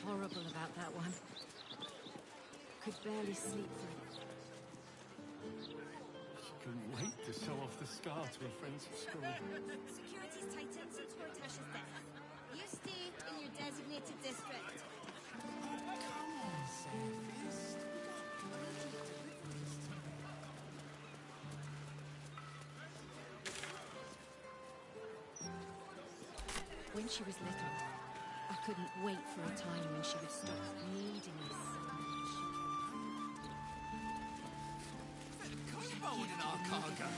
horrible about that one. Could barely sleep for it. She couldn't wait to show off the scar to her friends at school. Security's tightened since Tasha's death. You stay in your designated district. Come on, Safist. When she was little, I couldn't wait for a time when she would stop needing me so much. Cold in our cargo.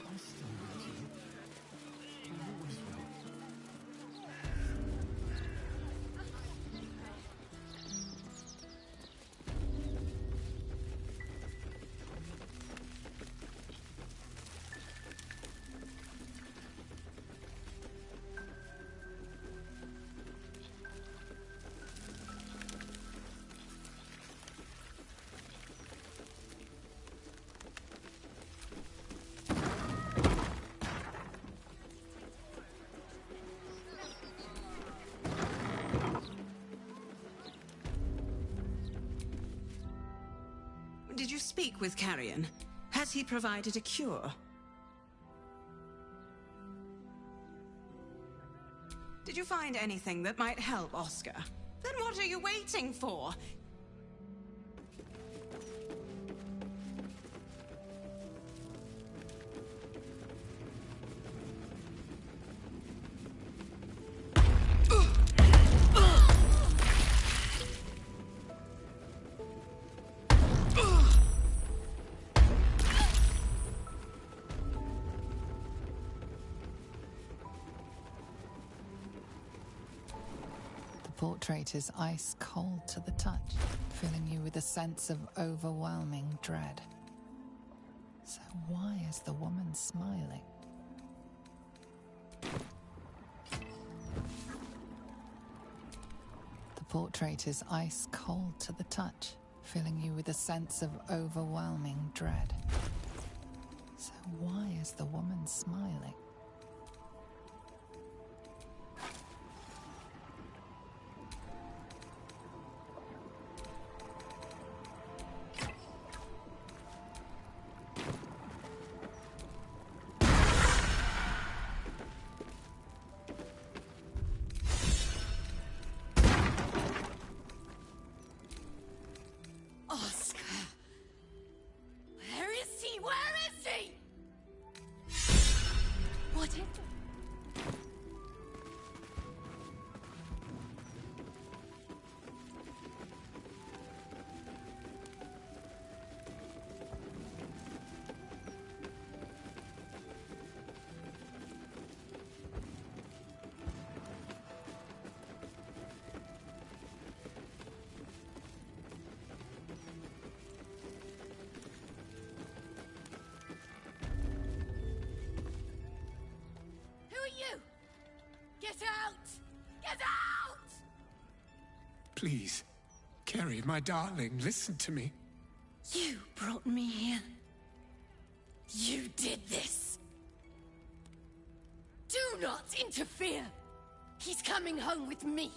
I still need you. I always will. Did you speak with Carrion? Has he provided a cure? Did you find anything that might help Oscar? Then what are you waiting for? The portrait is ice cold to the touch, filling you with a sense of overwhelming dread. So why is the woman smiling? The portrait is ice cold to the touch, filling you with a sense of overwhelming dread. So why is the woman smiling? Please, Carrie, my darling, listen to me. You brought me here. You did this. Do not interfere. He's coming home with me.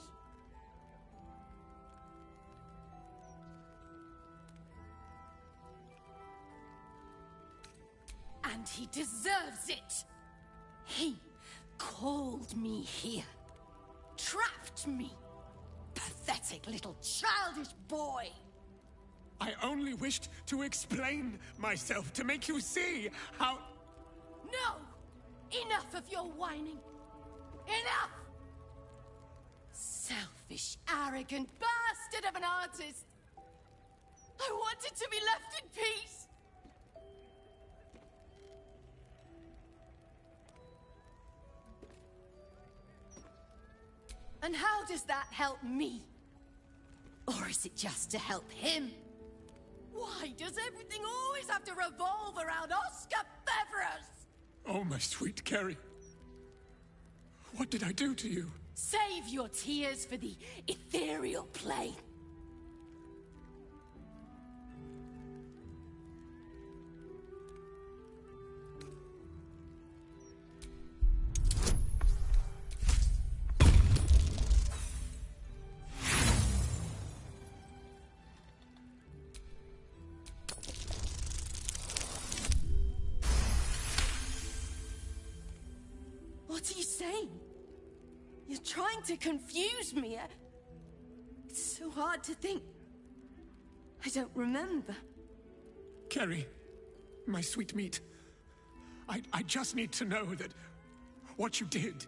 And he deserves it. He called me here. Trapped me. Pathetic little childish boy. I only wished to explain myself to make you see how... No! Enough of your whining. Enough! Selfish, arrogant bastard of an artist. I wanted to be left in peace. And how does that help me? Or is it just to help him? Why does everything always have to revolve around Oscar Beverus? Oh, my sweet Carrie. What did I do to you? Save your tears for the ethereal plane. What are you saying? You're trying to confuse me. It's so hard to think. I don't remember. Kerry, my sweet meat. I just need to know that what you did,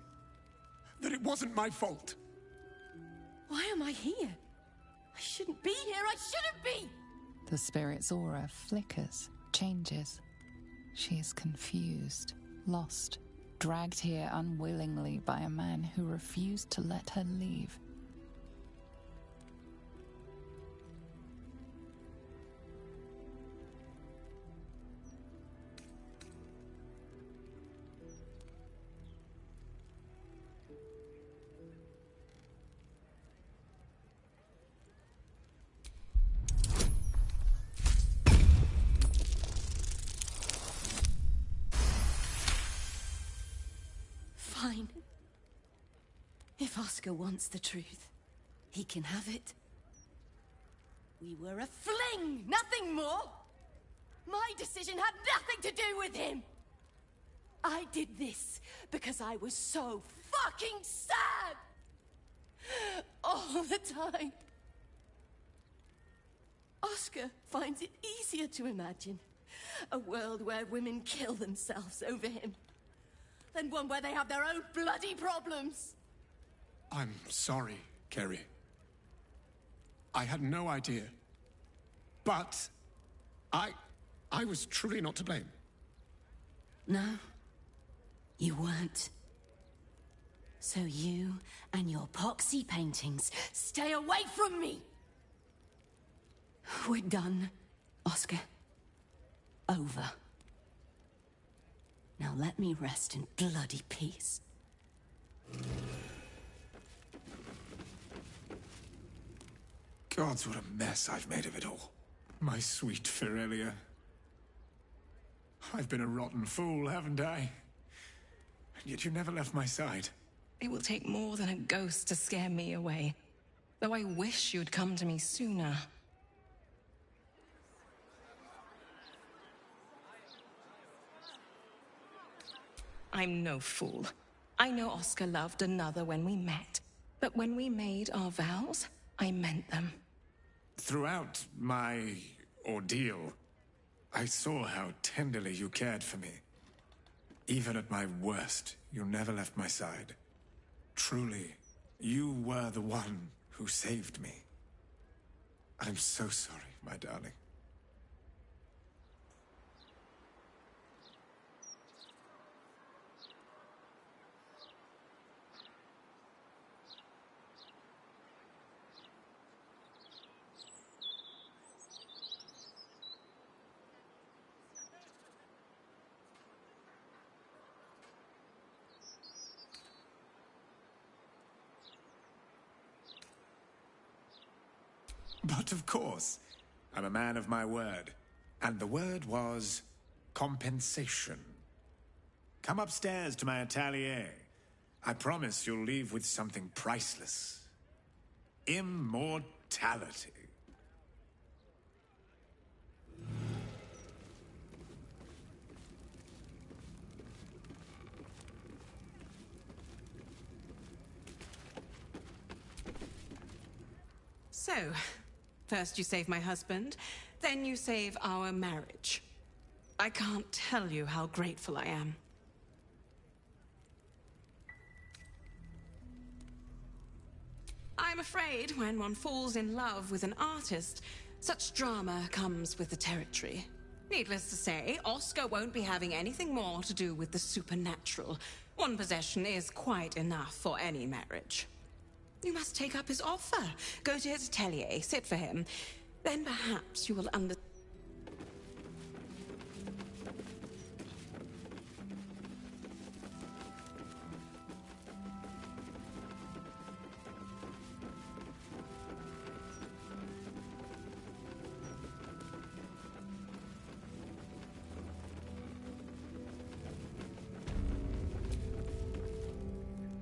that it wasn't my fault. Why am I here? I shouldn't be here. I shouldn't be! The spirit's aura flickers, changes. She is confused, lost, dragged here unwillingly by a man who refused to let her leave. Fine. If Oscar wants the truth, he can have it. We were a fling, nothing more. My decision had nothing to do with him. I did this because I was so fucking sad. All the time. Oscar finds it easier to imagine a world where women kill themselves over him than one where they have their own bloody problems. I'm sorry, Kerry. I had no idea. But I was truly not to blame. No, you weren't. So you and your poxy paintings stay away from me! We're done, Oscar. Over. Now let me rest in bloody peace. Gods, what a mess I've made of it all. My sweet Firelia. I've been a rotten fool, haven't I? And yet you never left my side. It will take more than a ghost to scare me away. Though I wish you'd come to me sooner. I'm no fool. I know Oscar loved another when we met. But when we made our vows, I meant them. Throughout my ordeal, I saw how tenderly you cared for me. Even at my worst, you never left my side. Truly, you were the one who saved me. I'm so sorry, my darling. But of course, I'm a man of my word. And the word was compensation. Come upstairs to my atelier. I promise you'll leave with something priceless. Immortality. So, first you save my husband, then you save our marriage. I can't tell you how grateful I am. I'm afraid when one falls in love with an artist, such drama comes with the territory. Needless to say, Oscar won't be having anything more to do with the supernatural. One possession is quite enough for any marriage. You must take up his offer. Go to his atelier, sit for him. Then perhaps you will understand.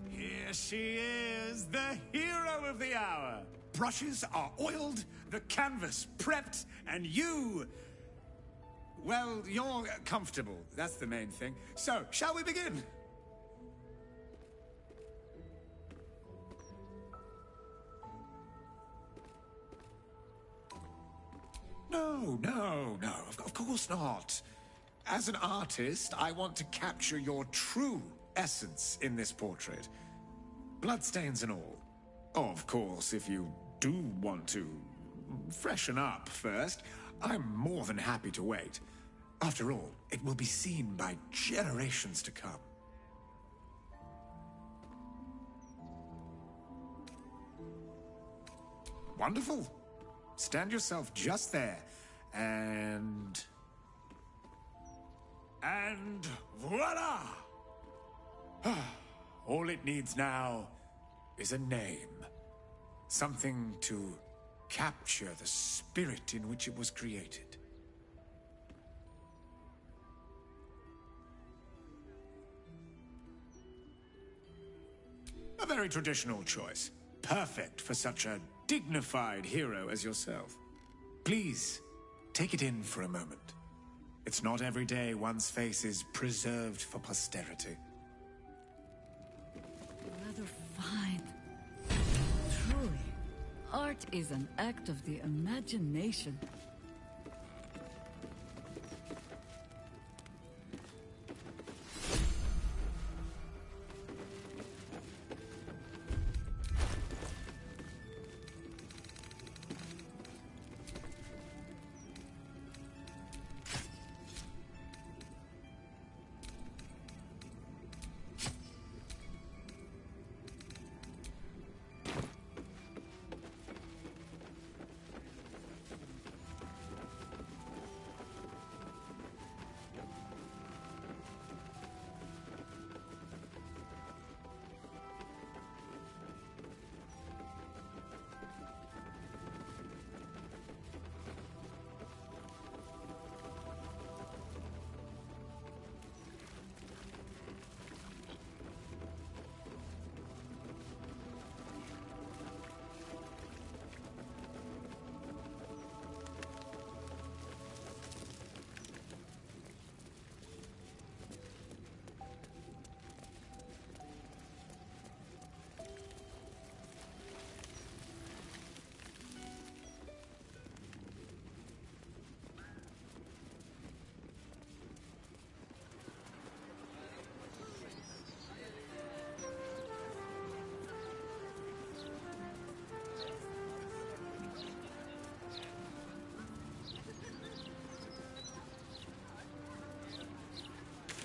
Here she is, the hero of the hour. Brushes are oiled, the canvas prepped, and you... Well, you're comfortable. That's the main thing. So, shall we begin? no, of course not. As an artist, I want to capture your true essence in this portrait. Bloodstains and all. Of course, if you do want to freshen up first, I'm more than happy to wait. After all, it will be seen by generations to come. Wonderful. Stand yourself just there, and voila! All it needs now is a name. Something to capture the spirit in which it was created. A very traditional choice. Perfect for such a dignified hero as yourself. Please, take it in for a moment. It's not every day one's face is preserved for posterity. Rather fine. Truly, art is an act of the imagination.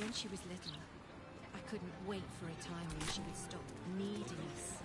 When she was little, I couldn't wait for a time when she would stop needing us.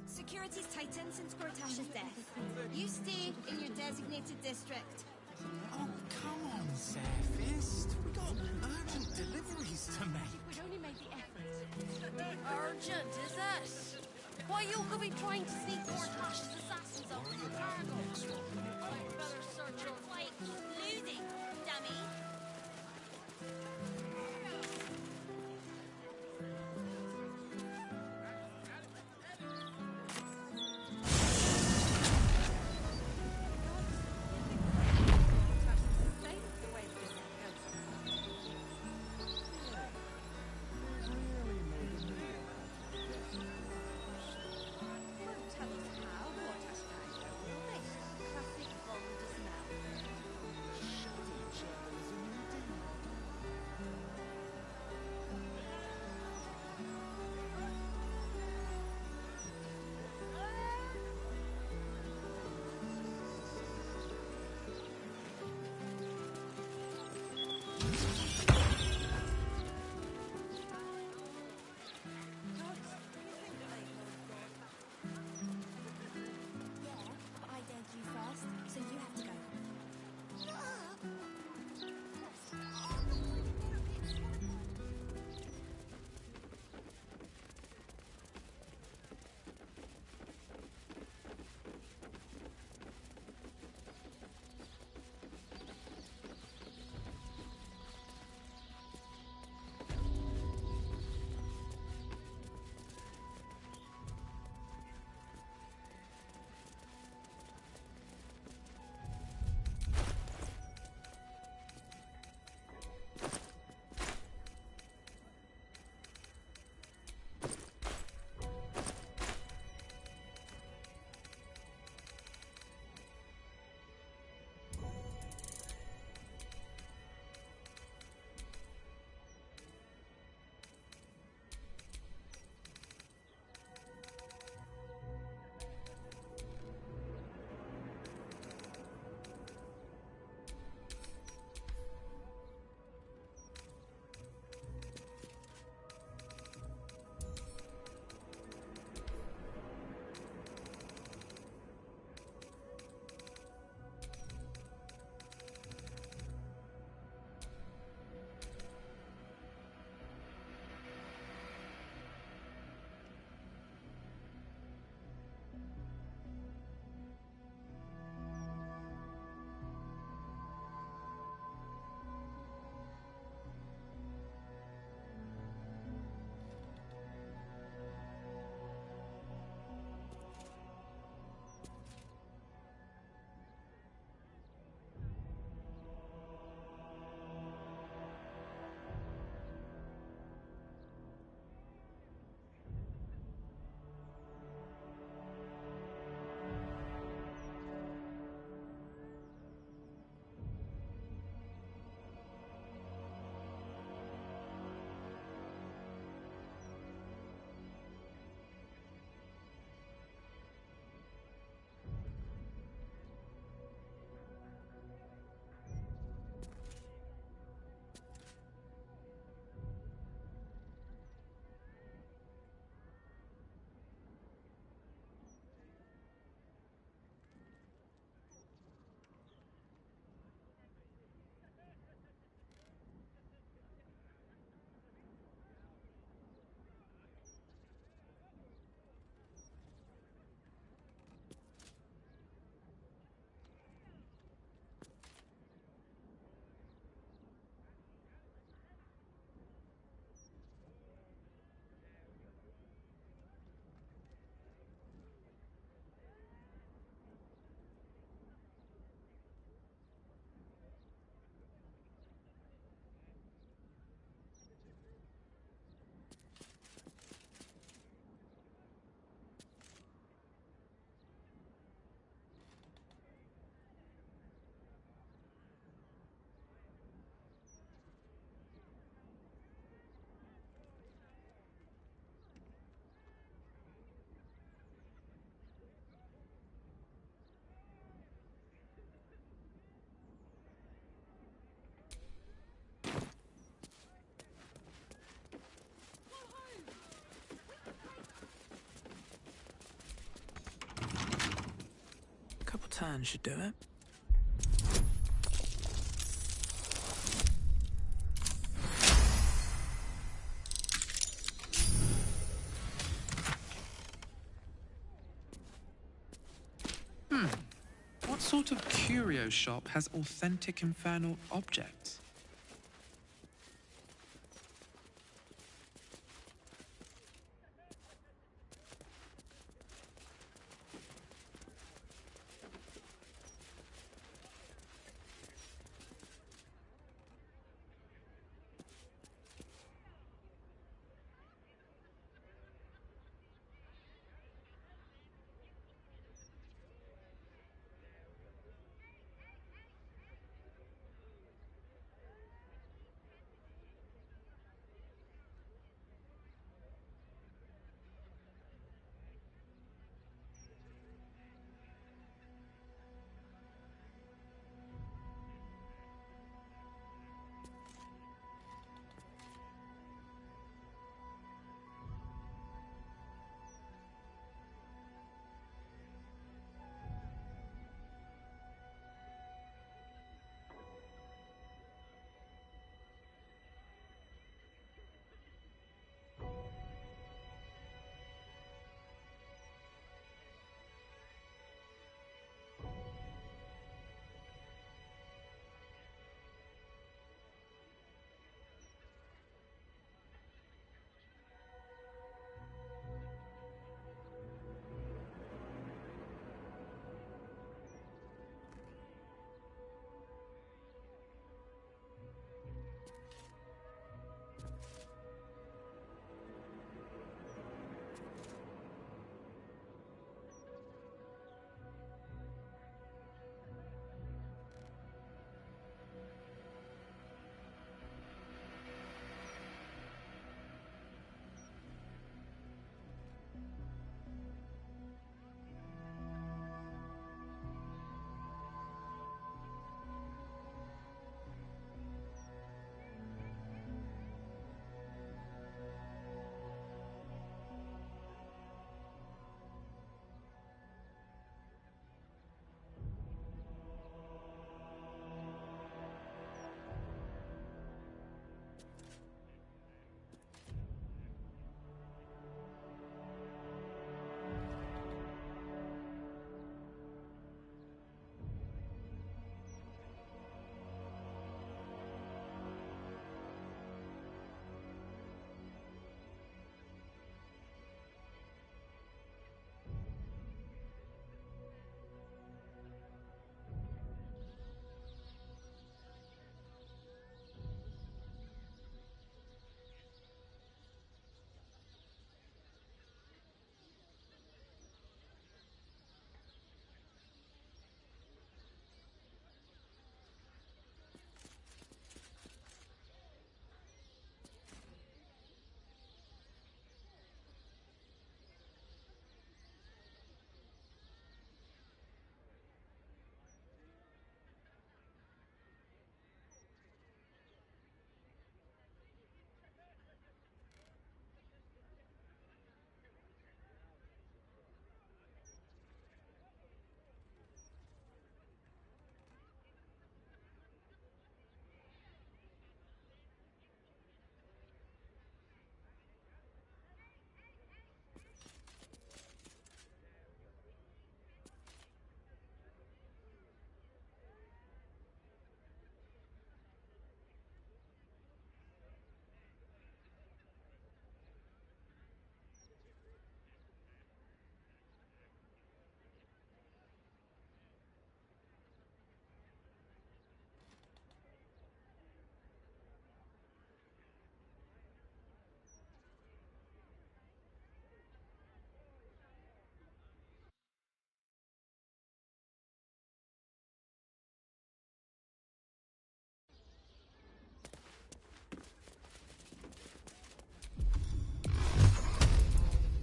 Security's tightened since Gortash's death. You stay in your designated district. Oh, come on, Surfist. We got urgent deliveries to make. We'd only made the effort. Urgent, is it? Why, you could be trying to sneak Gortash's assassin Worry about the next one when it comes. Wait, losing, dummy. I dared you first, so you have to go. Couple turns should do it. sort of curio shop has authentic infernal objects?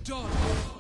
Done!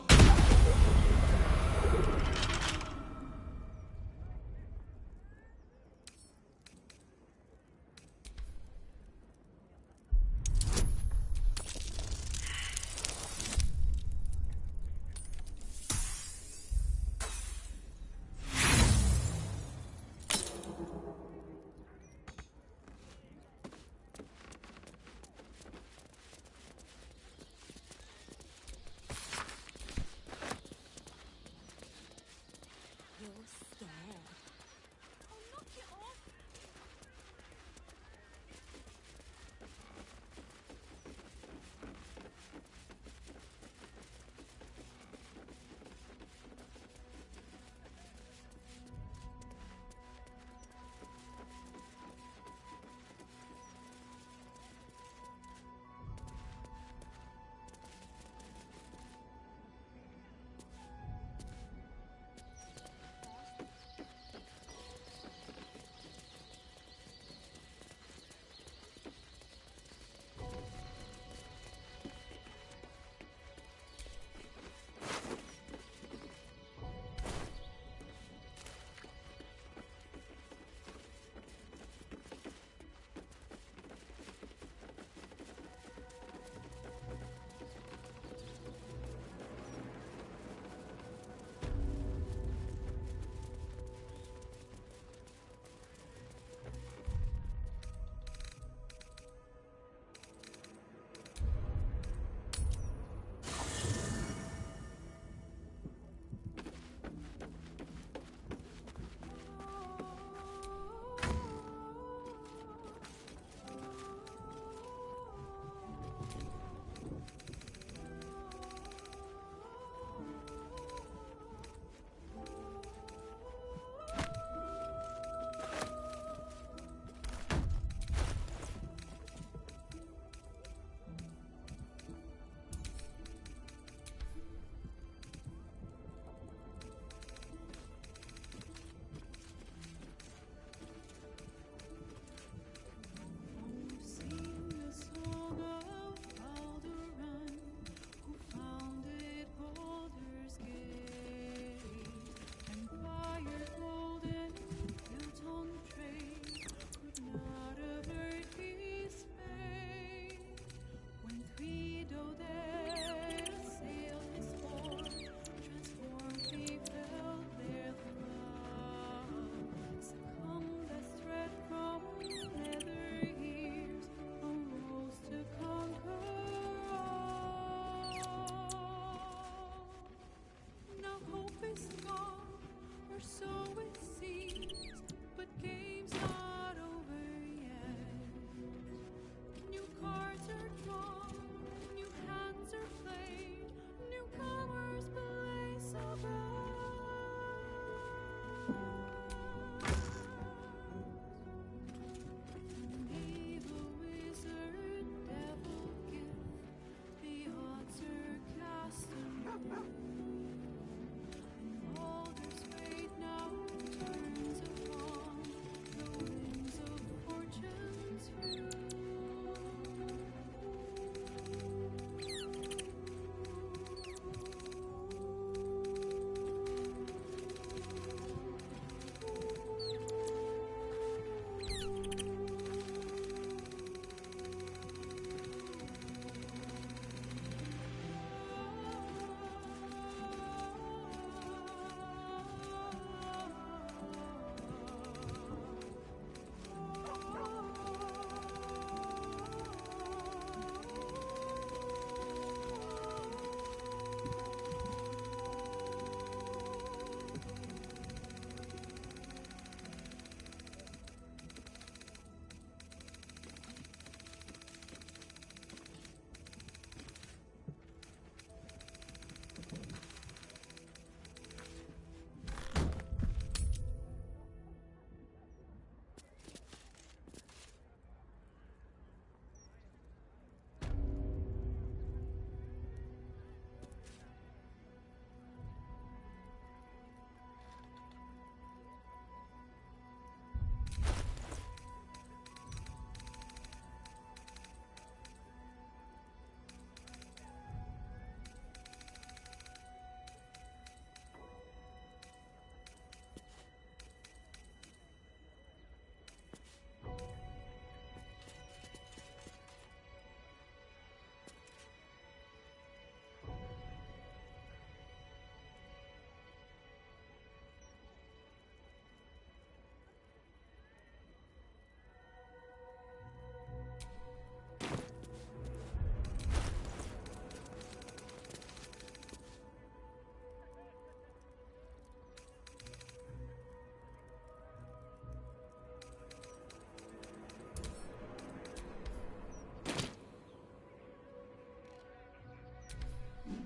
With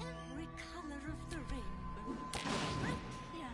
every color of the rainbow, right here.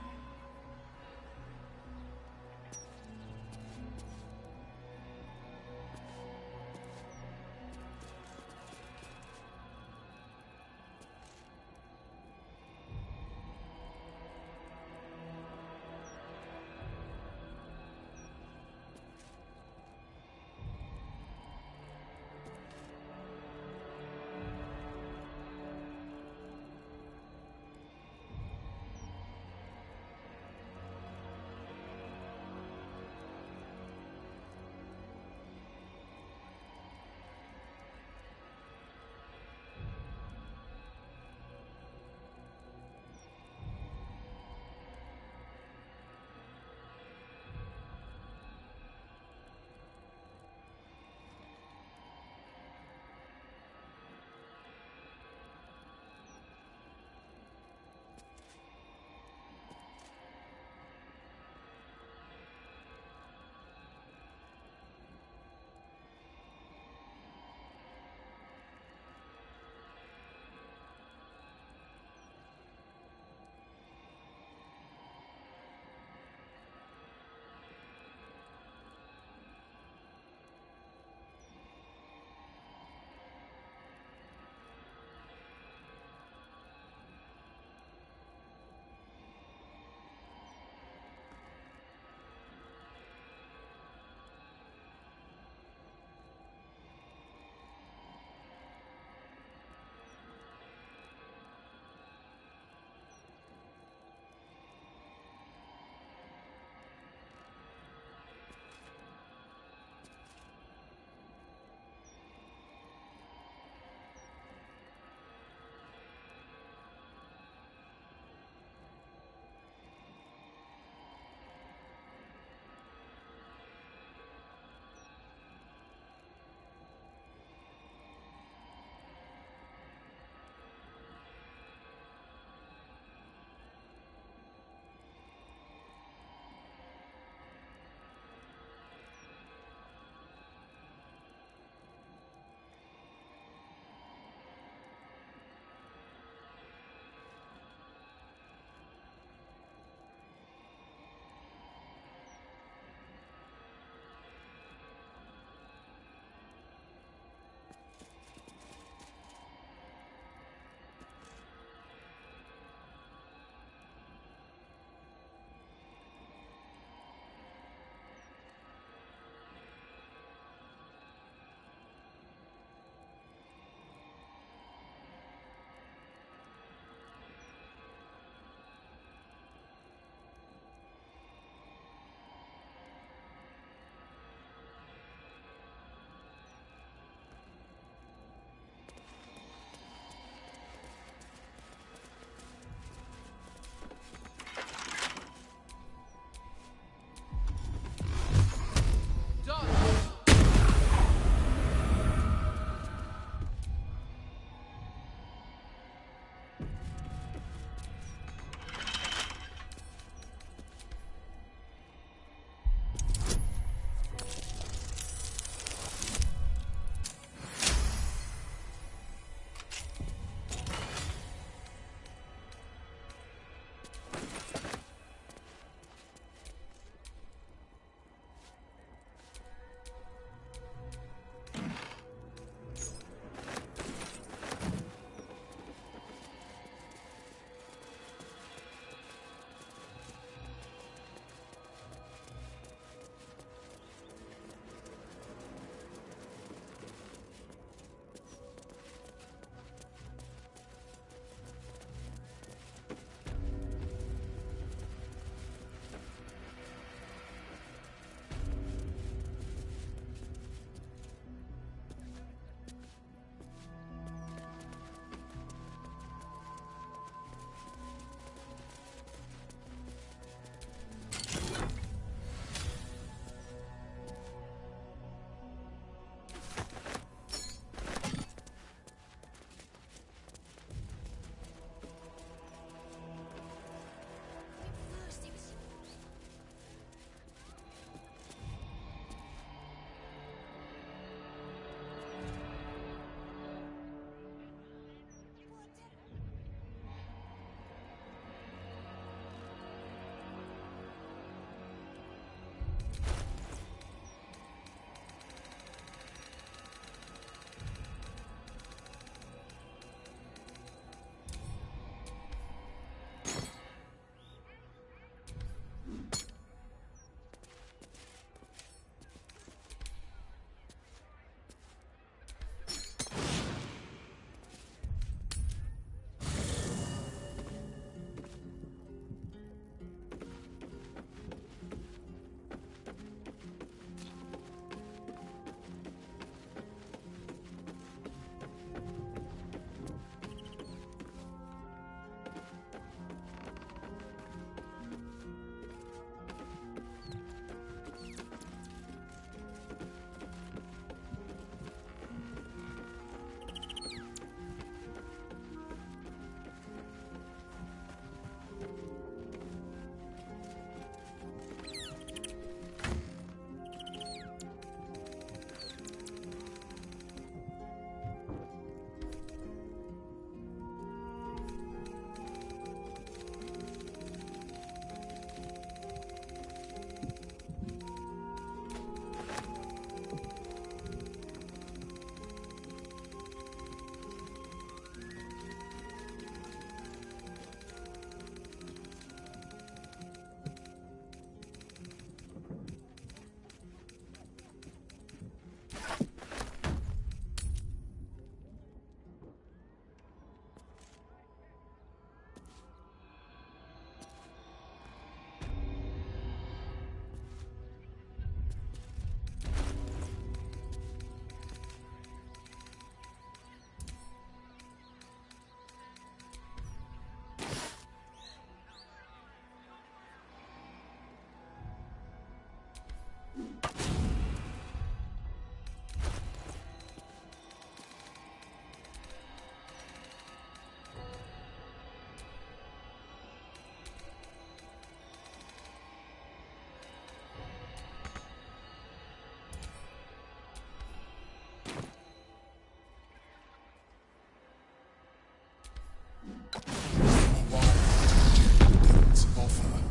Its offer,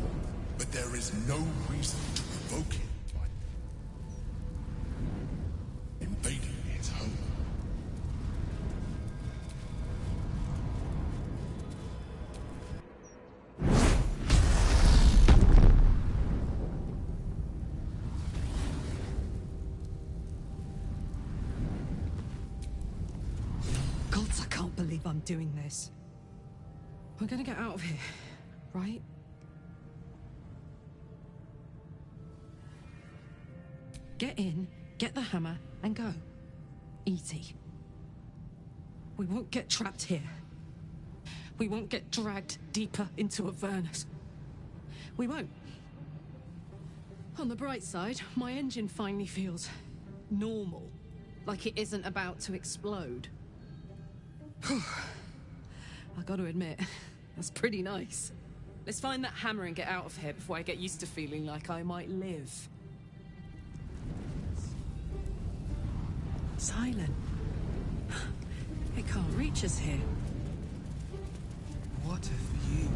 but there is no reason to provoke it by invading his home. Gods, I can't believe I'm doing this. We're gonna get out of here, right? Get in, get the hammer, and go. Easy. We won't get trapped here. We won't get dragged deeper into Avernus. We won't. On the bright side, my engine finally feels normal. Like it isn't about to explode. I gotta admit, that's pretty nice. Let's find that hammer and get out of here before I get used to feeling like I might live. Silent. It can't reach us here. What a view.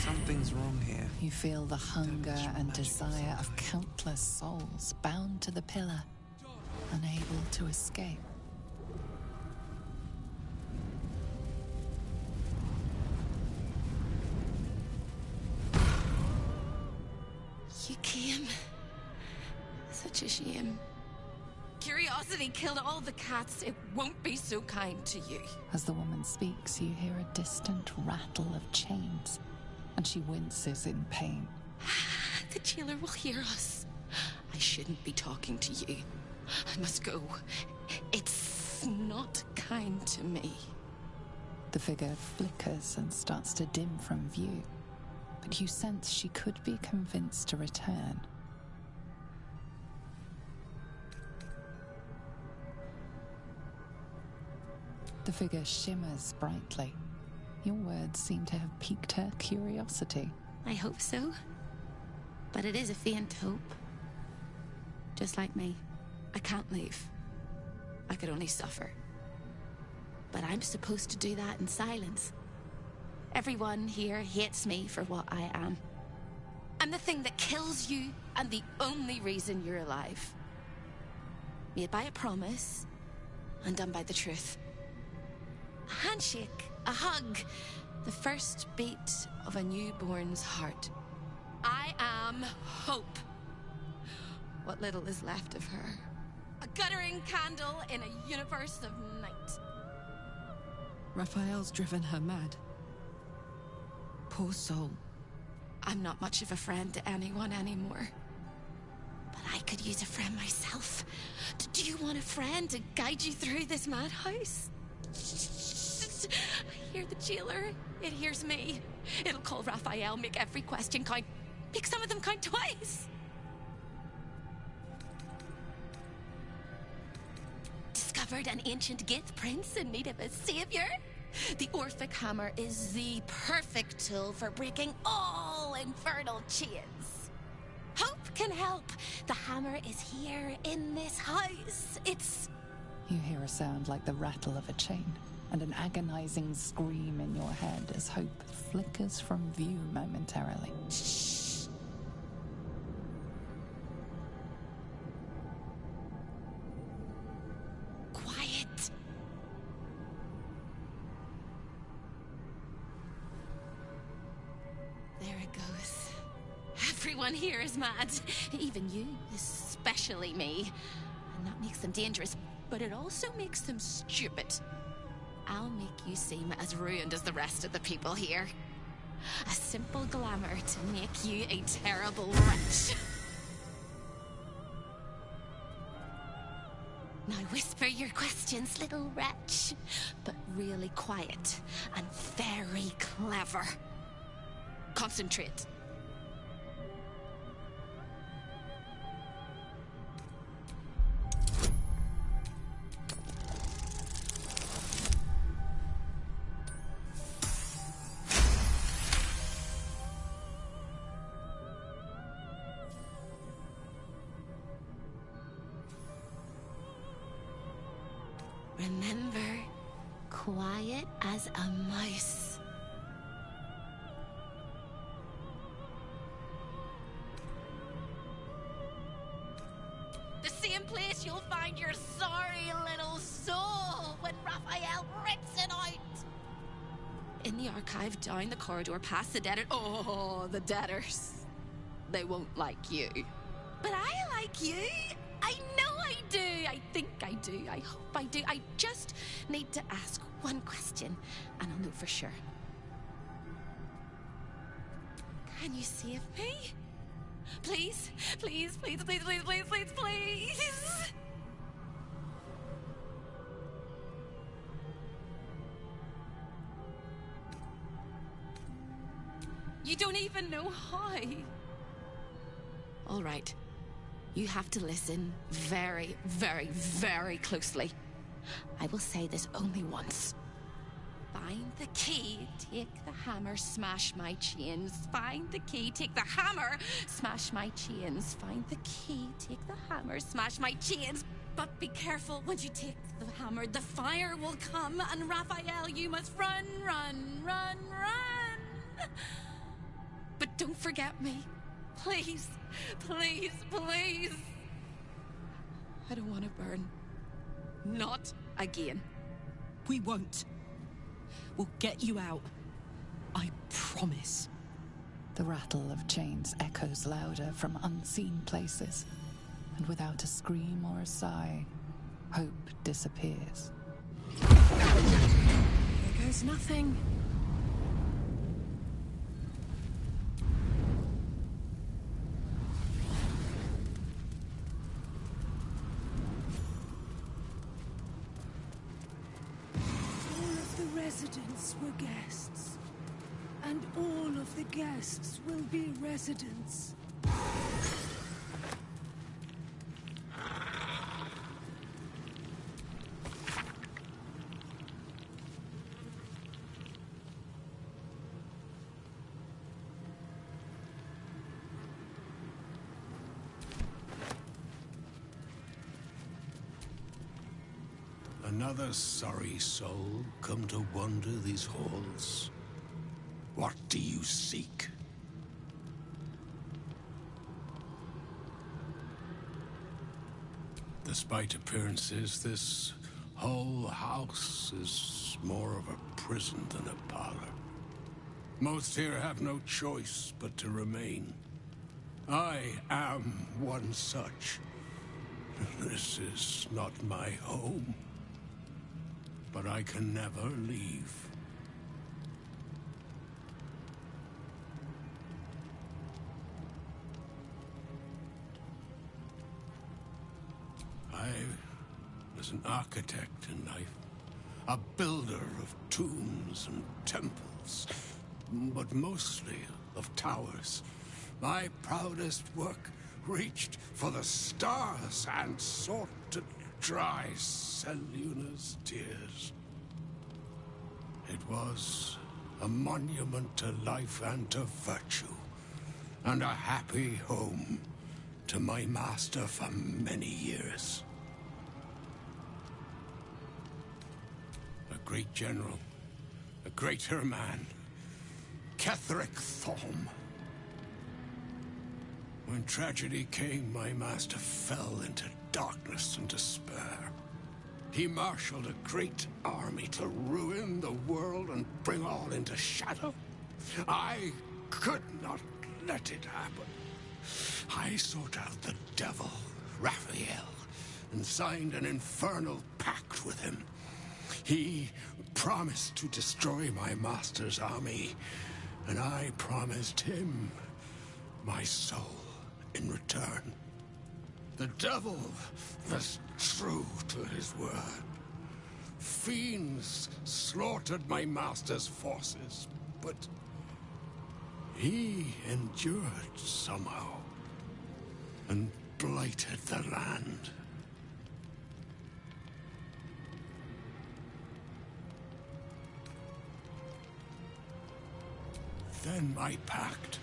Something's wrong here. You feel the hunger and desire of countless souls bound to the pillar, unable to escape. You came. Such a shame. Curiosity killed all the cats. It won't be so kind to you. As the woman speaks, you hear a distant rattle of chains, and she winces in pain. The jailer will hear us. I shouldn't be talking to you. I must go. It's not kind to me. The figure flickers and starts to dim from view, but you sense she could be convinced to return. The figure shimmers brightly, Your words seem to have piqued her curiosity. I hope so. But it is a faint hope. Just like me. I can't leave. I could only suffer. But I'm supposed to do that in silence. Everyone here hates me for what I am. I'm the thing that kills you, and the only reason you're alive. Made by a promise, undone by the truth. A handshake, a hug, the first beat of a newborn's heart. I am hope. What little is left of her. A guttering candle in a universe of night. Raphael's driven her mad. Poor soul. I'm not much of a friend to anyone anymore. But I could use a friend myself. Do you want a friend to guide you through this madhouse? I hear the jailer. It hears me. It'll call Raphael, make every question count. Make some of them count twice. Discovered an ancient Gyatt prince in need of a savior. The Orphic hammer is the perfect tool for breaking all infernal chains. Hope can help. The hammer is here in this house. It's... You hear a sound like the rattle of a chain, and an agonizing scream in your head as hope flickers from view momentarily. Shh. Quiet. There it goes. Everyone here is mad. Even you, especially me. And that makes them dangerous, but it also makes them stupid. I'll make you seem as ruined as the rest of the people here. A simple glamour to make you a terrible wretch. Now whisper your questions, little wretch. But really quiet and very clever. Concentrate. Remember, quiet as a mouse. The same place you'll find your sorry little soul when Raphael rips it out. In the archive, down the corridor, past the debtor. Oh, the debtors. They won't like you. But I like you. I know I do. I think I do. I hope I do. I just need to ask one question, and I'll know for sure. Can you save me? Please? Please, please, please, please, please, please, please. You don't even know how. All right. You have to listen very, very, very closely. I will say this only once. Find the key, take the hammer, smash my chains. Find the key, take the hammer, smash my chains. Find the key, take the hammer, smash my chains. But be careful when you take the hammer. The fire will come, and Raphael, you must run, run, run, run. But don't forget me. Please, please, please. I don't want to burn. Not again. We won't. We'll get you out. I promise. The rattle of chains echoes louder from unseen places, and without a scream or a sigh, hope disappears. Here goes nothing. Residents were guests, and all of the guests will be residents. Another sorry soul come to wander these halls. What do you seek? Despite appearances, this whole house is more of a prison than a parlor. Most here have no choice but to remain. I am one such. This is not my home, but I can never leave. I was an architect in life, a builder of tombs and temples, but mostly of towers. My proudest work reached for the stars and sought to dry Seluna's tears. It was a monument to life and to virtue, and a happy home to my master for many years. A great general, a greater man, Ketheric Thorm. When tragedy came, my master fell into darkness and despair. He marshaled a great army to ruin the world and bring all into shadow. I could not let it happen. I sought out the devil, Raphael, and signed an infernal pact with him. He promised to destroy my master's army, and I promised him my soul in return. The devil was true to his word. Fiends slaughtered my master's forces, but he endured somehow and blighted the land. Then my pact,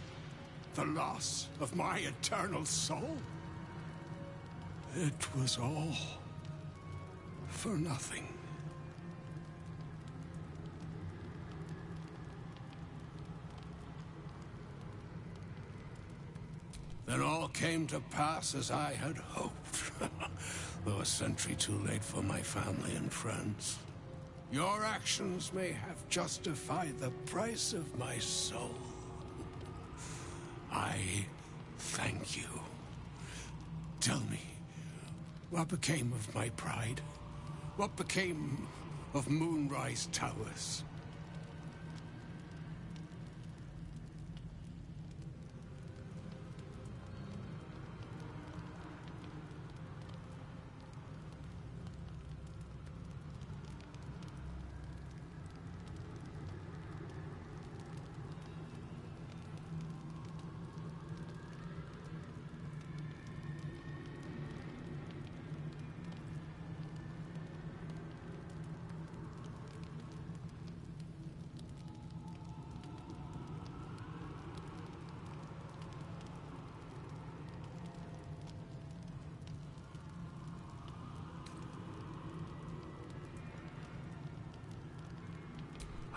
the loss of my eternal soul, it was all for nothing. Then all came to pass as I had hoped, though a century too late for my family and friends. Your actions may have justified the price of my soul. I thank you. Tell me, what became of my pride? What became of Moonrise Towers?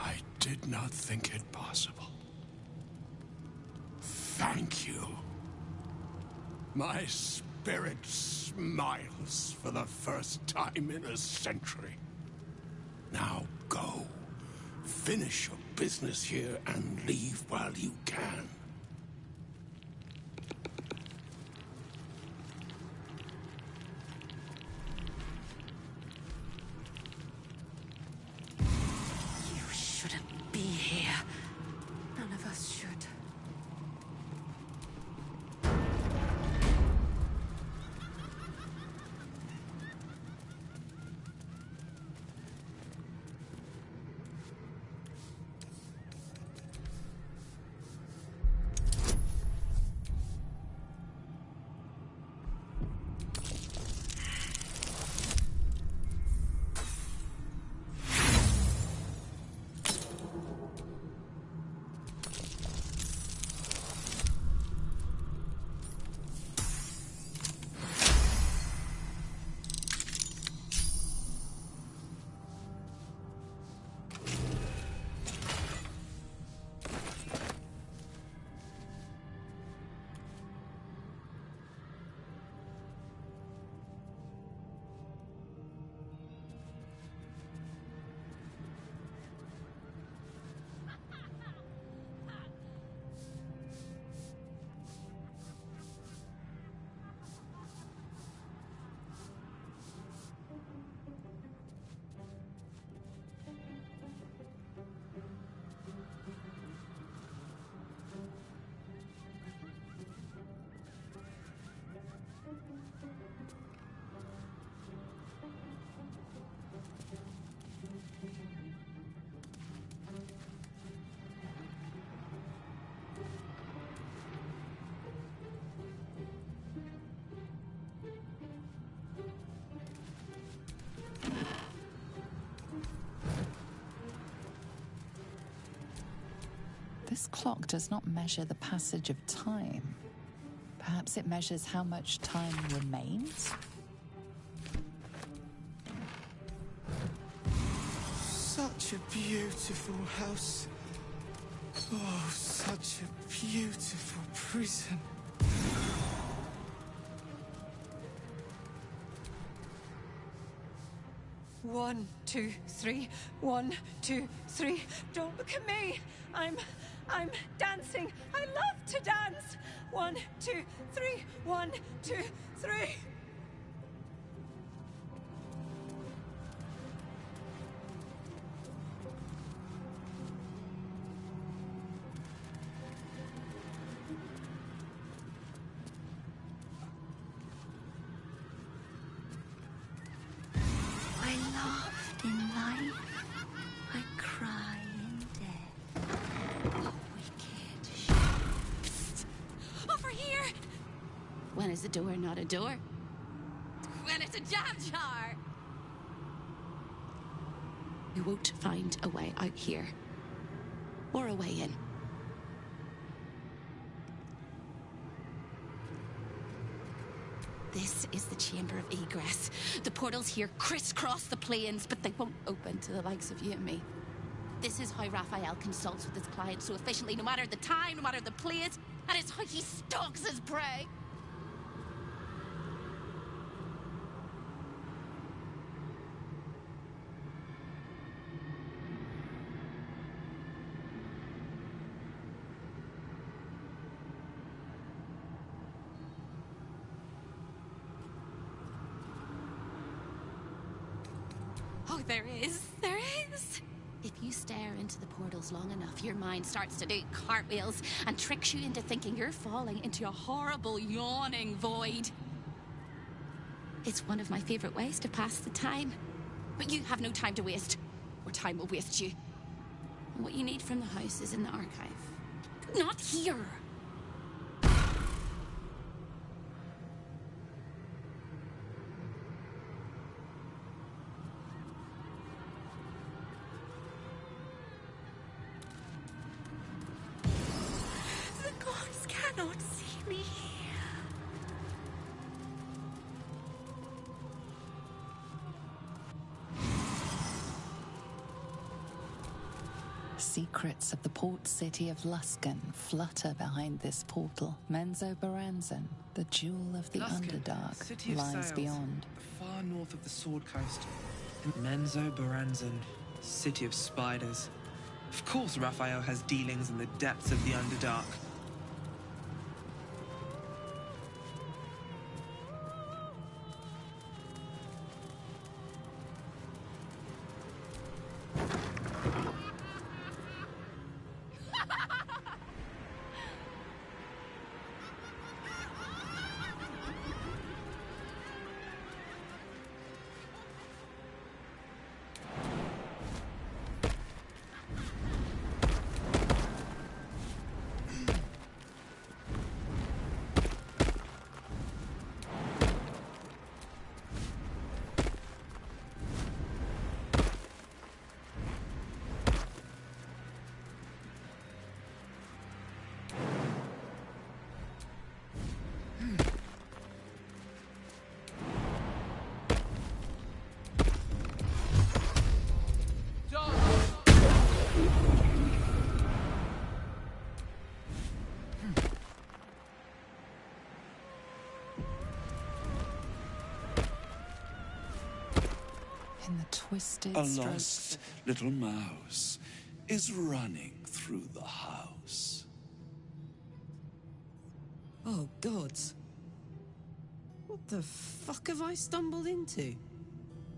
I did not think it possible. Thank you. My spirit smiles for the first time in a century. Now go. Finish your business here and leave while you can. Be here. None of us should. This clock does not measure the passage of time. Perhaps it measures how much time remains? Such a beautiful house. Oh, such a beautiful prison. One, two, three. 1, 2, 3. Don't look at me. I'm dancing. I love to dance. 1, 2, 3. 1, 2, 3. I laughed in life. I cry in death. A wicked shit. Over here! When is a door not a door? When it's a jam jar! You won't find a way out here. Or a way in. This is the chamber of egress. The portals here crisscross the planes, but they won't open to the likes of you and me. This is how Raphael consults with his clients so efficiently, no matter the time, no matter the place, and it's how he stalks his prey. Oh, there is. There is. If you stare into the portals long enough, your mind starts to do cartwheels and tricks you into thinking you're falling into a horrible, yawning void. It's one of my favorite ways to pass the time. But you have no time to waste, or time will waste you. And what you need from the house is in the archive. Not here. The gods cannot see me here. Secrets of the port city of Luskan flutter behind this portal. Menzoberranzan, the jewel of the Luskan, Underdark, city of lies sails, beyond. the far north of the Sword Coast. Menzoberranzan, city of spiders. Of course Raphael has dealings in the depths of the Underdark. In the twisted A strokes lost little mouse is running through the house. Oh, gods. What the fuck have I stumbled into?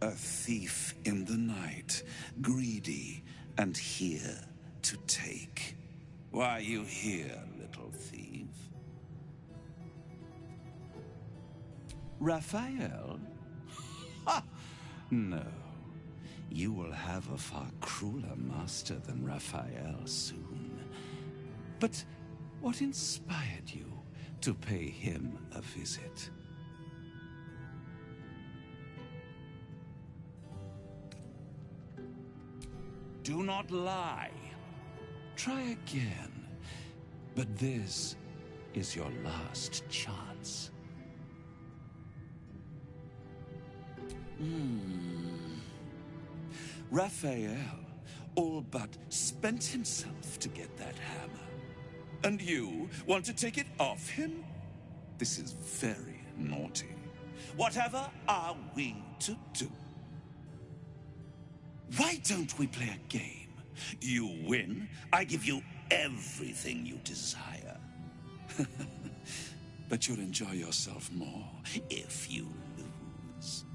A thief in the night, greedy and here to take. Why are you here, little thief? Raphael? Ha! No. You will have a far crueler master than Raphael soon. But what inspired you to pay him a visit? Do not lie. Try again. But this is your last chance. Raphael all but spent himself to get that hammer. And you want to take it off him? This is very naughty. Whatever are we to do? Why don't we play a game? You win, I give you everything you desire. But you'll enjoy yourself more if you lose.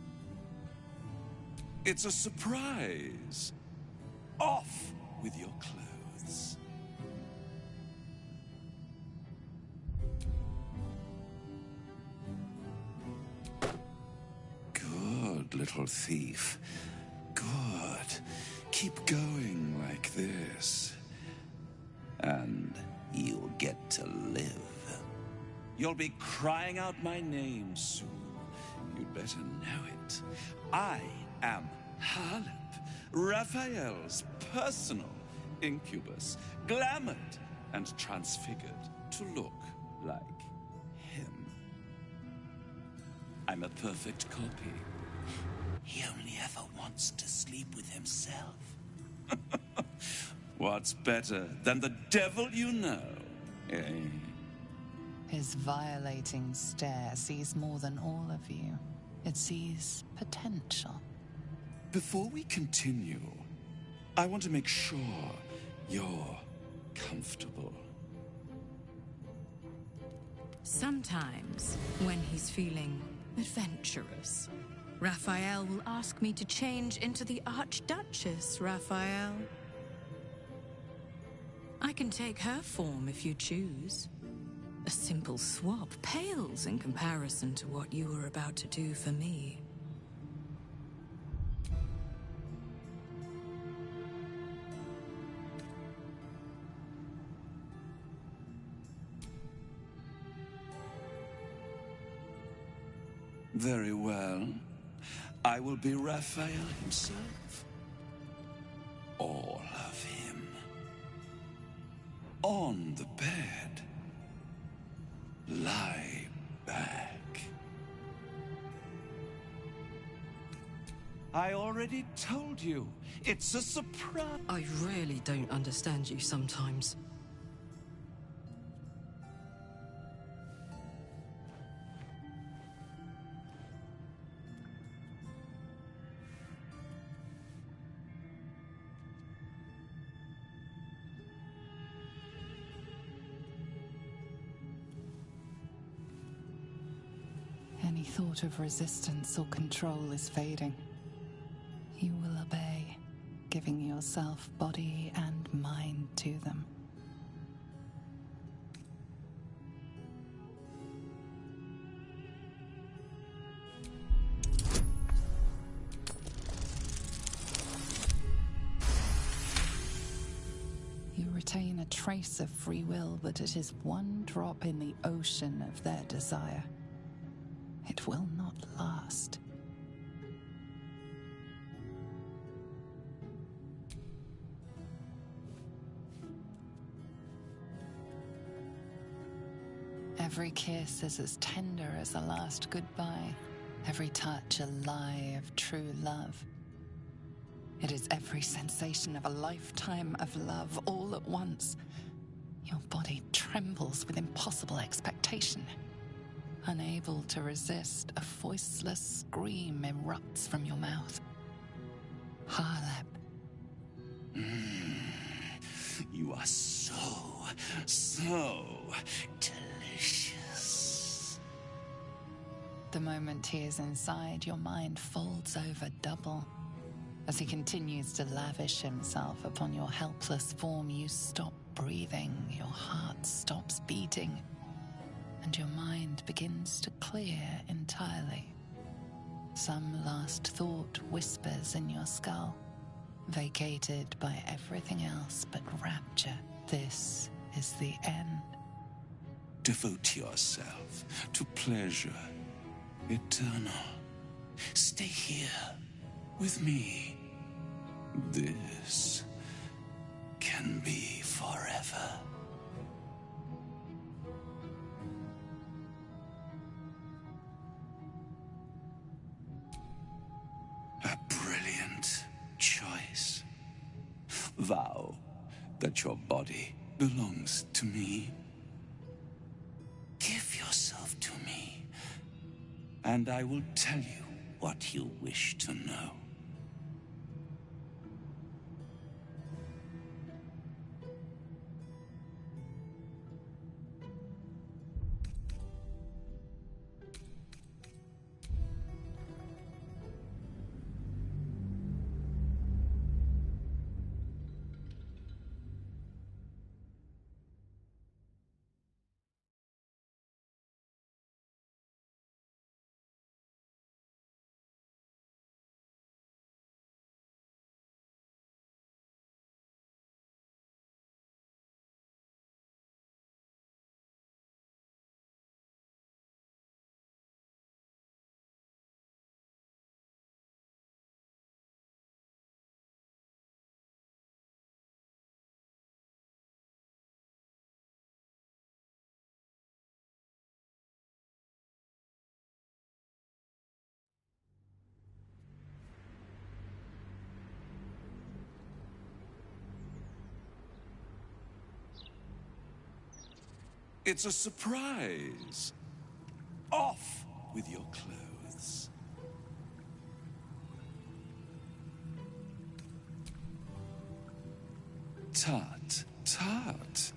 It's a surprise. Off with your clothes. Good little thief. Good. Keep going like this. And you'll get to live. You'll be crying out my name soon. You'd better know it. I am Harlep, Raphael's personal incubus, glamoured and transfigured to look like him. I'm a perfect copy. He only ever wants to sleep with himself. What's better than the devil you know, eh? His violating stare sees more than all of you. It sees potential. Before we continue, I want to make sure you're comfortable. Sometimes, when he's feeling adventurous, Raphael will ask me to change into the Archduchess, Raphael. I can take her form if you choose. A simple swap pales in comparison to what you were about to do for me. Very well. I will be Raphael himself. All of him. On the bed. Lie back. I already told you. It's a surprise. I really don't understand you sometimes. Any thought of resistance or control is fading. You will obey, giving yourself body and mind to them. You retain a trace of free will, but it is one drop in the ocean of their desire. It will not last. Every kiss is as tender as a last goodbye. Every touch a lie of true love. It is every sensation of a lifetime of love all at once. Your body trembles with impossible expectation. Unable to resist, a voiceless scream erupts from your mouth. Harlep. You are so delicious. The moment he is inside, your mind folds over double. As he continues to lavish himself upon your helpless form, you stop breathing, your heart stops beating, and your mind begins to clear entirely. Some last thought whispers in your skull, vacated by everything else but rapture. This is the end. Devote yourself to pleasure eternal. Stay here with me. This can be forever. that your body belongs to me. Give yourself to me, and I will tell you what you wish to know. It's a surprise. Off with your clothes. Tut, tut.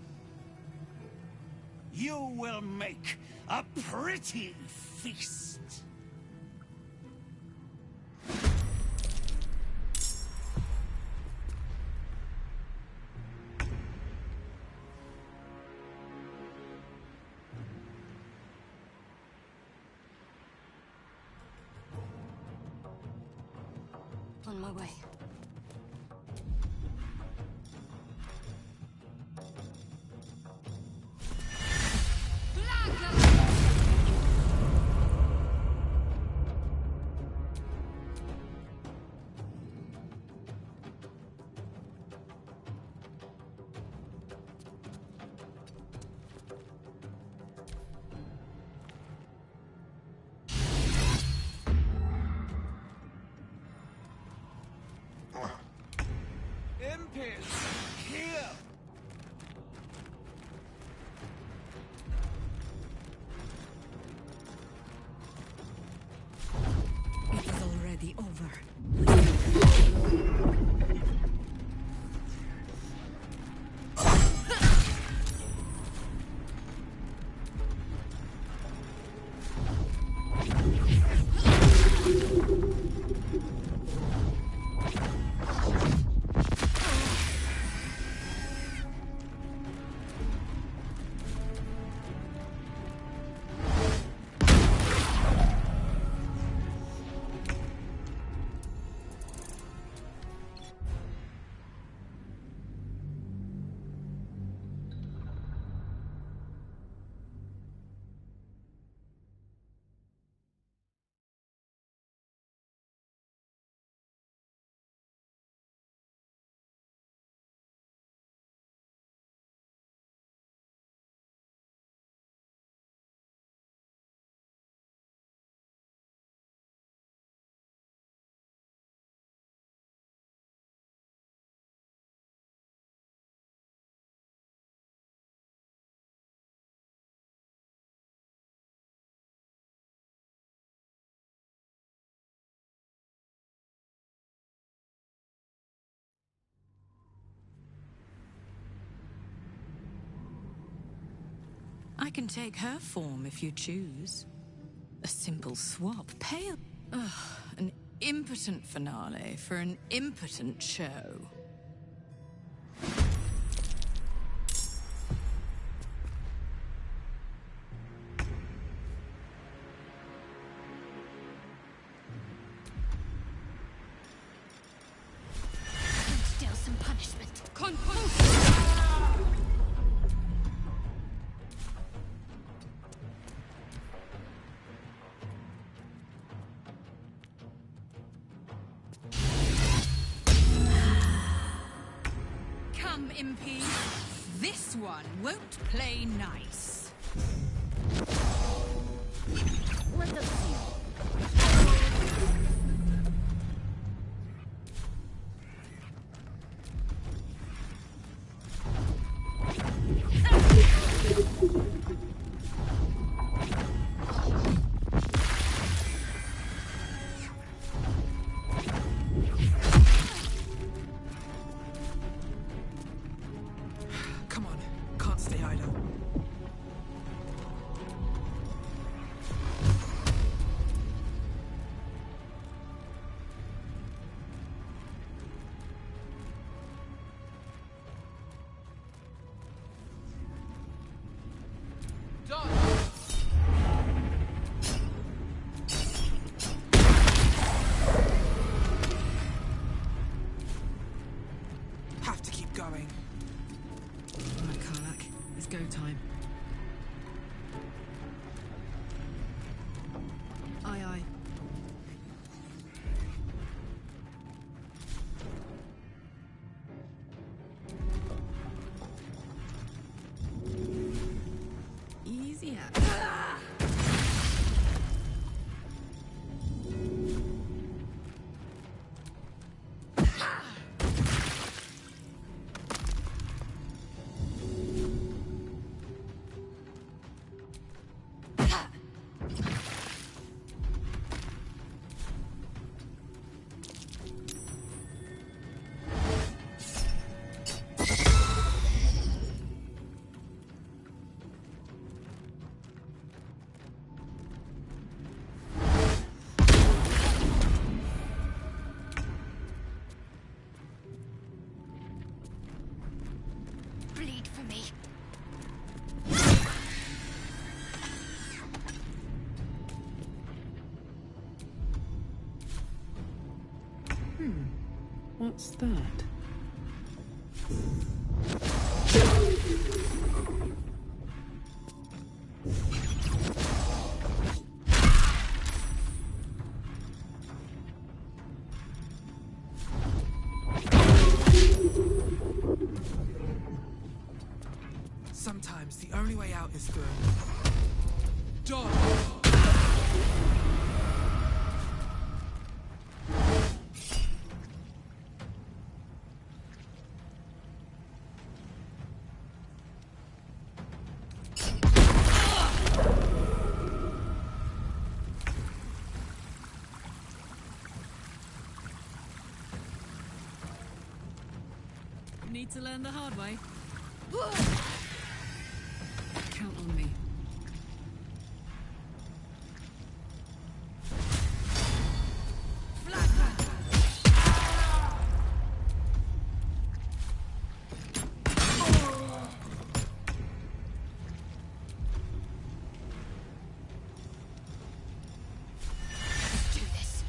You will make a pretty feast. On my way. Here! It was already over. I can take her form if you choose. A simple swap, pale. Ugh, an impotent finale for an impotent show. Still some punishment. Come, MP. This one won't play nice. Let us see. time. Aye, aye. Easy out. Bleed for me. What's that? Sometimes the only way out is through. Dodge! Need to learn the hard way. Count on me. Do this.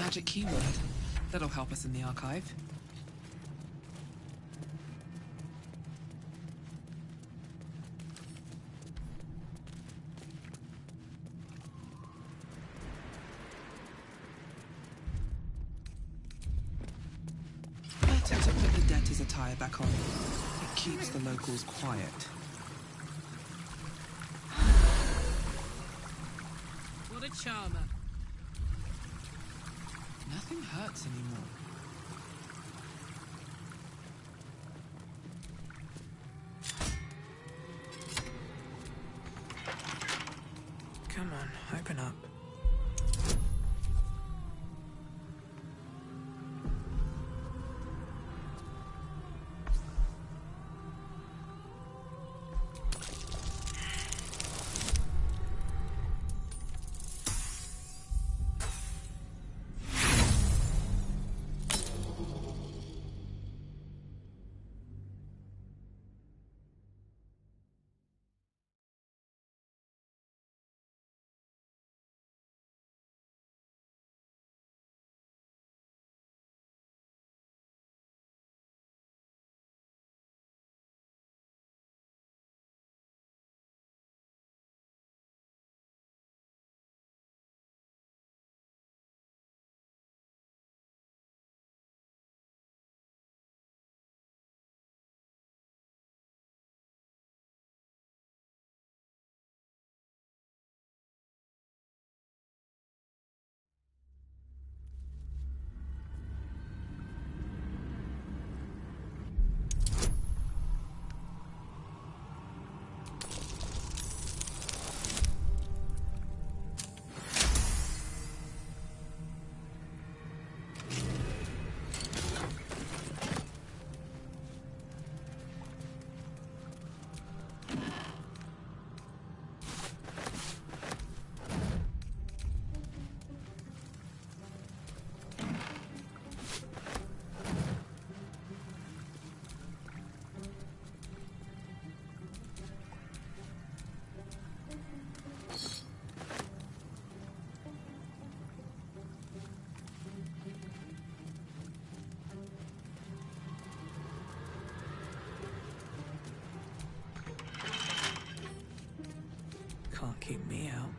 magic keyword. That'll help us in the archive. Better to put the debtor's attire back on. It keeps the locals quiet. What a charmer. Nothing hurts anymore. Come on, open up. Can't keep me out.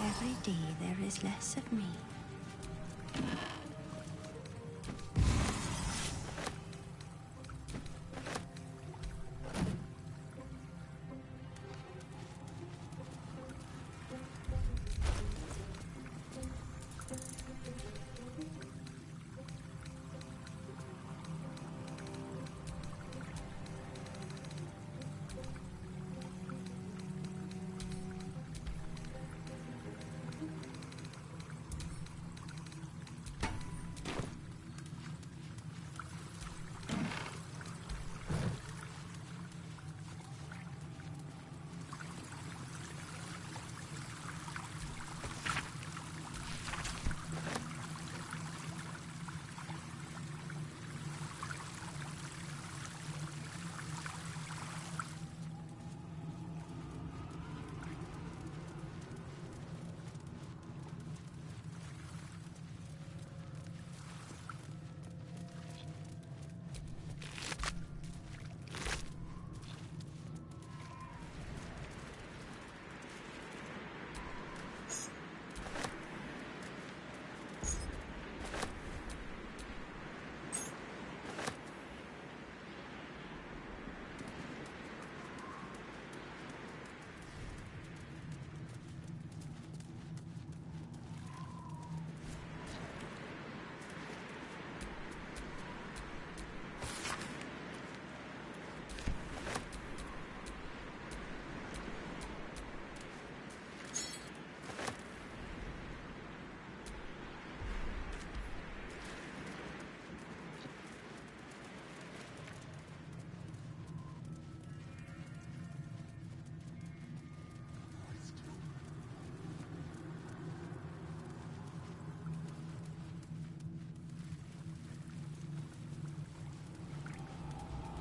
Every day there is less of me.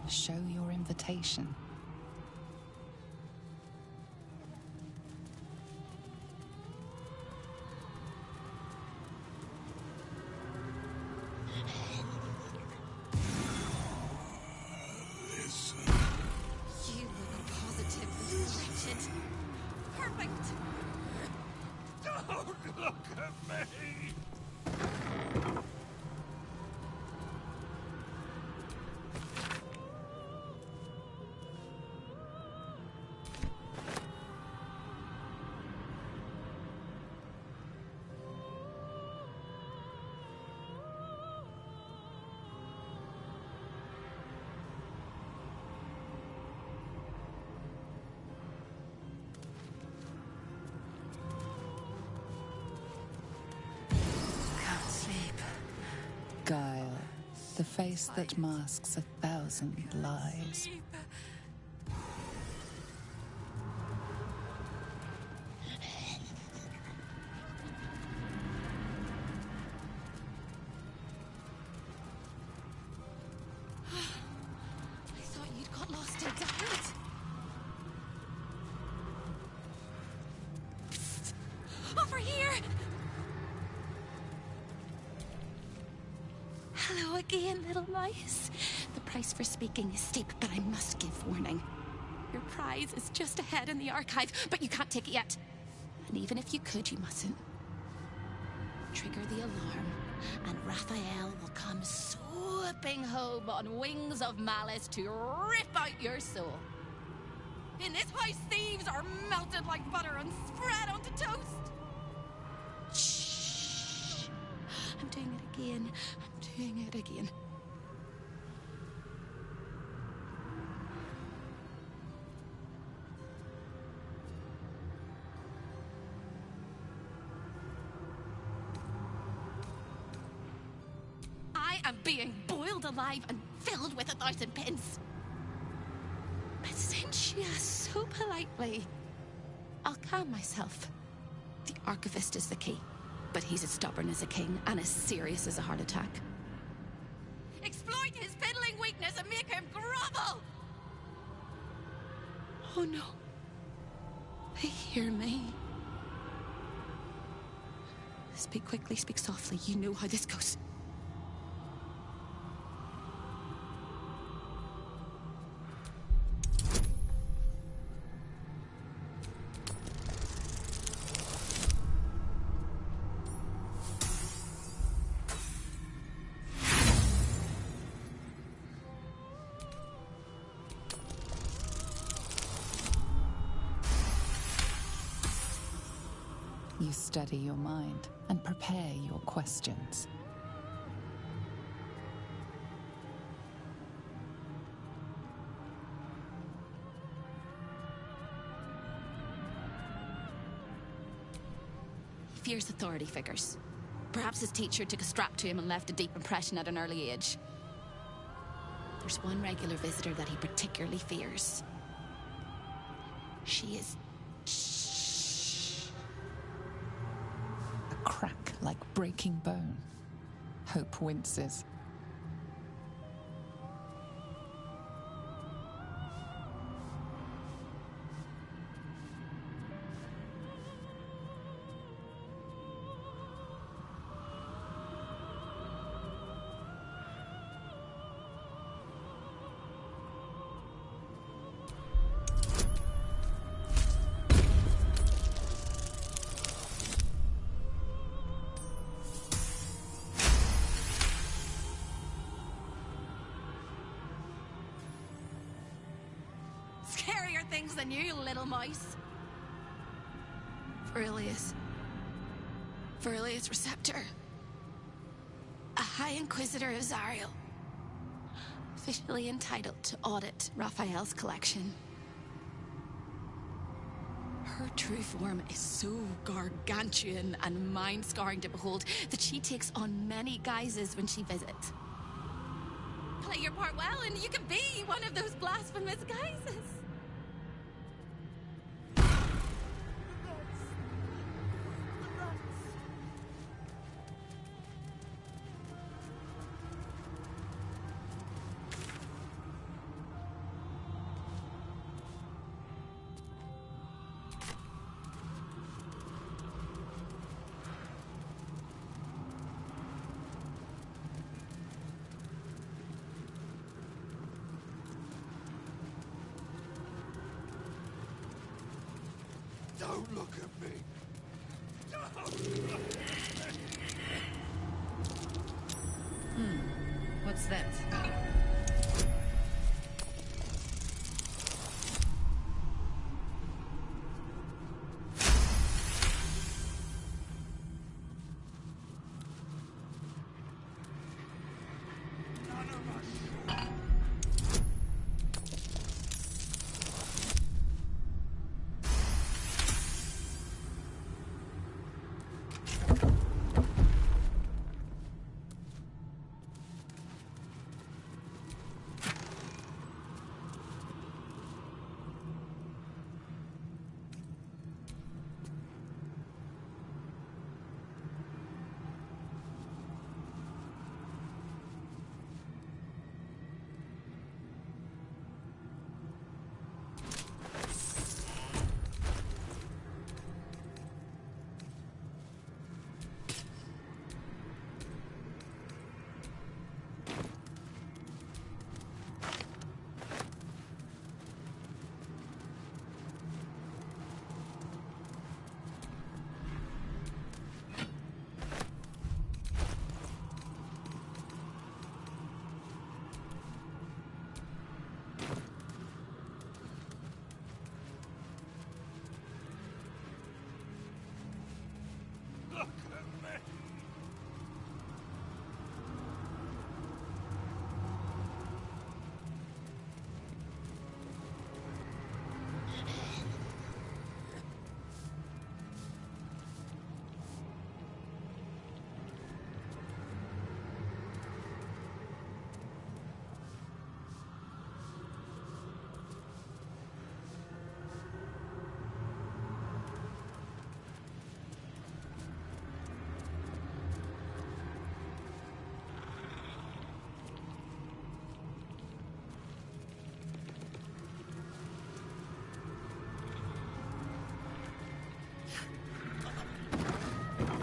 Show your invitation. You look positively wretched. Perfect. Don't look at me! Guile, the face that masks 1,000 lies. I thought you'd got lost in Gyatt. Over here! Hello again, little mice. The price for speaking is steep, but I must give warning. Your prize is just ahead in the archive, but you can't take it yet. And even if you could, you mustn't. Trigger the alarm, and Raphael will come swooping home on wings of malice to rip out your soul. In this house, thieves are melted like butter and spread onto toast. Shh. I'm doing it again. I'm doing it again. I am being boiled alive and filled with 1,000 pins. But since she asks so politely, I'll calm myself. The archivist is the key, but he's as stubborn as a king and as serious as a heart attack. Exploit his fiddling weakness and make him grovel! Oh no. They hear me. Speak quickly, speak softly. You know how this goes. You steady your mind and prepare your questions. He fears authority figures. Perhaps his teacher took a strap to him and left a deep impression at an early age. There's one regular visitor that he particularly fears. She is... A crack like breaking bone. Hope winces. Scarier things than you, little mice. Verilius. Verilius Receptor. A High Inquisitor of Zariel. Officially entitled to audit Raphael's collection. Her true form is so gargantuan and mind-scarring to behold that she takes on many guises when she visits. Play your part well and you can be one of those blasphemous guises. Don't look at me. What's that?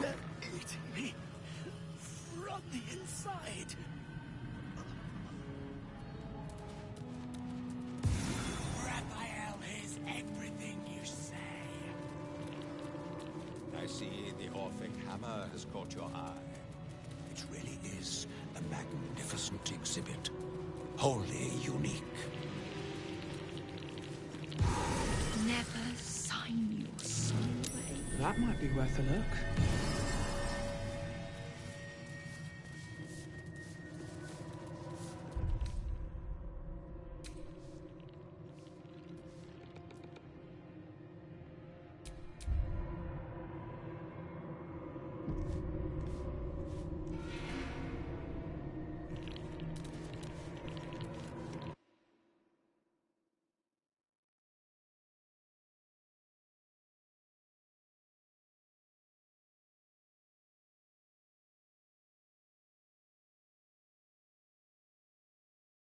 They're eating me from the inside. Raphael is everything you say. I see the Orphic hammer has caught your eye. It really is a magnificent exhibit. Wholly unique. Never sign your soul away. That might be worth a look.